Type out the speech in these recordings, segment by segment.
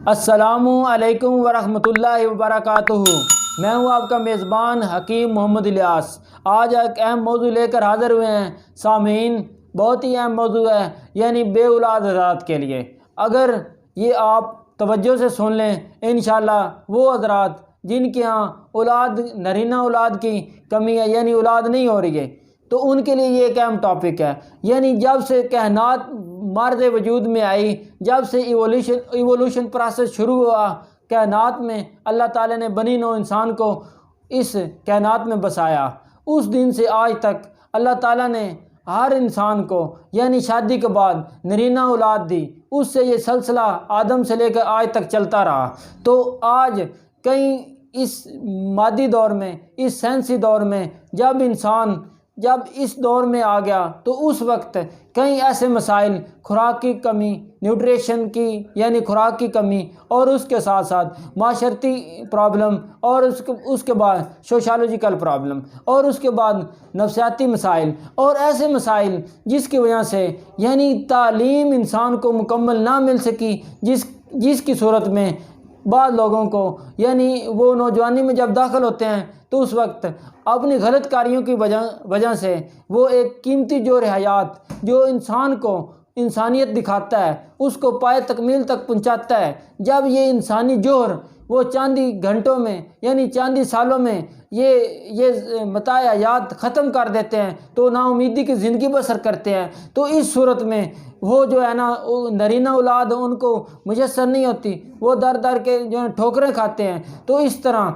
السلام علیکم ورحمۃ اللہ وبرکاتہ۔ میں ہوں آپ کا میزبان حکیم محمد الیاس۔ آج ایک اہم موضوع لے کر حاضر ہوئے ہیں سامعین۔ بہت ہی اہم موضوع ہے، یعنی بے اولاد حضرات کے لیے۔ اگر یہ آپ توجہ سے سن لیں، انشاءاللہ وہ حضرات جن کے ہاں نرینہ اولاد کی کمی ہے، یعنی اولاد نہیں ہو رہی ہے، تو ان کے لیے یہ ایک اہم ٹاپک ہے۔ یعنی جب سے کائنات مرد وجود میں آئی، جب سے ایوولوشن پروسیس شروع ہوا کائنات میں، اللہ تعالیٰ نے بنی نوع انسان کو اس کائنات میں بسایا، اس دن سے آج تک اللہ تعالیٰ نے ہر انسان کو یعنی شادی کے بعد نرینہ اولاد دی۔ اس سے یہ سلسلہ آدم سے لے کر آج تک چلتا رہا۔ تو آج کئی اس مادی دور میں، اس سائنسی دور میں جب اس دور میں آ گیا، تو اس وقت کئی ایسے مسائل، خوراک کی کمی، نیوٹریشن کی یعنی خوراک کی کمی، اور اس کے ساتھ ساتھ معاشرتی پرابلم، اور اس کے بعد سوشالوجیکل پرابلم، اور اس کے بعد نفسیاتی مسائل، اور ایسے مسائل جس کی وجہ سے یعنی تعلیم انسان کو مکمل نہ مل سکی، جس کی صورت میں بعض لوگوں کو یعنی وہ نوجوانی میں جب داخل ہوتے ہیں تو اس وقت اپنی غلط کاریوں کی وجہ سے وہ ایک قیمتی جوہر حیات جو انسان کو انسانیت دکھاتا ہے، اس کو پائے تکمیل تک پہنچاتا ہے، جب یہ انسانی جوہر وہ چاندی گھنٹوں میں یعنی چاندی سالوں میں یہ متاع حیات ختم کر دیتے ہیں، تو نا امیدی کی زندگی بسر کرتے ہیں۔ تو اس صورت میں وہ جو ہے نا نرینہ اولاد ان کو میسر نہیں ہوتی، وہ در در کے جو ہے ٹھوکریں کھاتے ہیں۔ تو اس طرح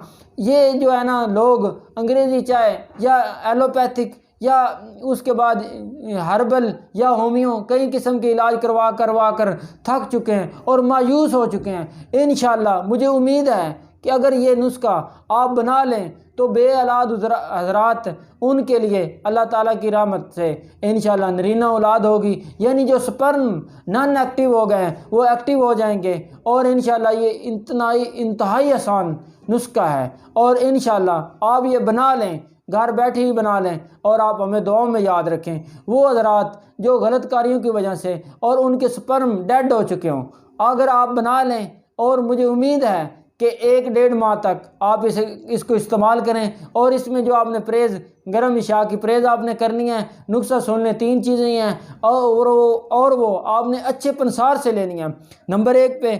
یہ جو ہے نا لوگ انگریزی چائے یا ایلوپیتھک یا اس کے بعد ہربل یا ہومیو کئی قسم کے علاج کروا کر تھک چکے ہیں اور مایوس ہو چکے ہیں۔ انشاءاللہ مجھے امید ہے کہ اگر یہ نسخہ آپ بنا لیں تو بے اولاد حضرات ان کے لیے اللہ تعالیٰ کی رحمت سے انشاءاللہ نرینہ اولاد ہوگی، یعنی جو سپرم نان ایکٹیو ہو گئے ہیں وہ ایکٹیو ہو جائیں گے، اور انشاءاللہ یہ انتہائی آسان نسخہ ہے، اور انشاءاللہ آپ یہ بنا لیں، گھر بیٹھے ہی بنا لیں، اور آپ ہمیں دعاؤں میں یاد رکھیں۔ وہ حضرات جو غلط کاریوں کی وجہ سے اور ان کے سپرم ڈیڈ ہو چکے ہوں، اگر آپ بنا لیں، اور مجھے امید ہے کہ 1-1.5 ماہ تک آپ اس کو استعمال کریں، اور اس میں جو آپ نے پرہیز گرم عشاء کی پرہیز آپ نے کرنی ہے، نسخہ سن لیں، 3 چیزیں ہی ہیں، اور وہ آپ نے اچھے پنسار سے لینی ہے۔ نمبر 1 پہ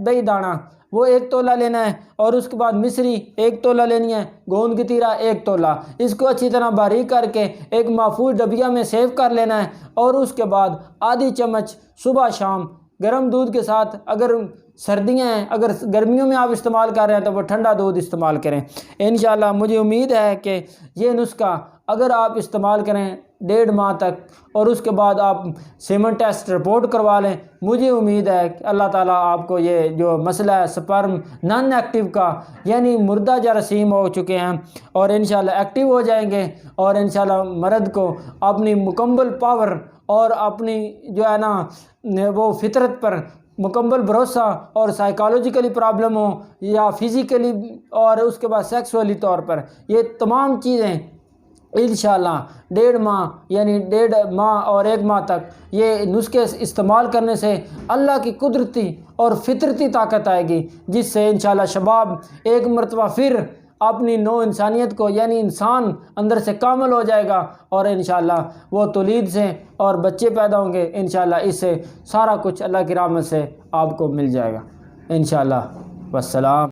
دہی دانہ وہ 1 تولہ لینا ہے، اور اس کے بعد مصری 1 تولہ لینی ہے، گوند گتیرا 1 تولہ، اس کو اچھی طرح باریک کر کے ایک محفوظ ڈبیا میں سیو کر لینا ہے، اور اس کے بعد آدھی چمچ صبح شام گرم دودھ کے ساتھ، اگر سردیاں ہیں، اگر گرمیوں میں آپ استعمال کر رہے ہیں تو وہ ٹھنڈا دودھ استعمال کریں۔ انشاءاللہ مجھے امید ہے کہ یہ نسخہ اگر آپ استعمال کریں 1.5 ماہ تک، اور اس کے بعد آپ سیمن ٹیسٹ رپورٹ کروا لیں، مجھے امید ہے کہ اللہ تعالیٰ آپ کو یہ جو مسئلہ ہے سپرم نان ایکٹیو کا، یعنی مردہ جراثیم ہو چکے ہیں، اور انشاءاللہ ایکٹیو ہو جائیں گے، اور انشاءاللہ مرد کو اپنی مکمل پاور اور اپنی جو ہے نا وہ فطرت پر مکمل بھروسہ، اور سائیکالوجیکلی پرابلم ہو یا فزیکلی، اور اس کے بعد سیکسولی طور پر، یہ تمام چیزیں انشاءاللہ 1.5 ماہ یعنی 1.5 ماہ اور 1 ماہ تک یہ نسخے استعمال کرنے سے اللہ کی قدرتی اور فطرتی طاقت آئے گی، جس سے انشاءاللہ شباب ایک مرتبہ پھر اپنی نوع انسانیت کو یعنی انسان اندر سے کامل ہو جائے گا، اور انشاءاللہ وہ تولید سے اور بچے پیدا ہوں گے، انشاءاللہ اس سے سارا کچھ اللہ کی رحمت سے آپ کو مل جائے گا انشاءاللہ۔ والسلام۔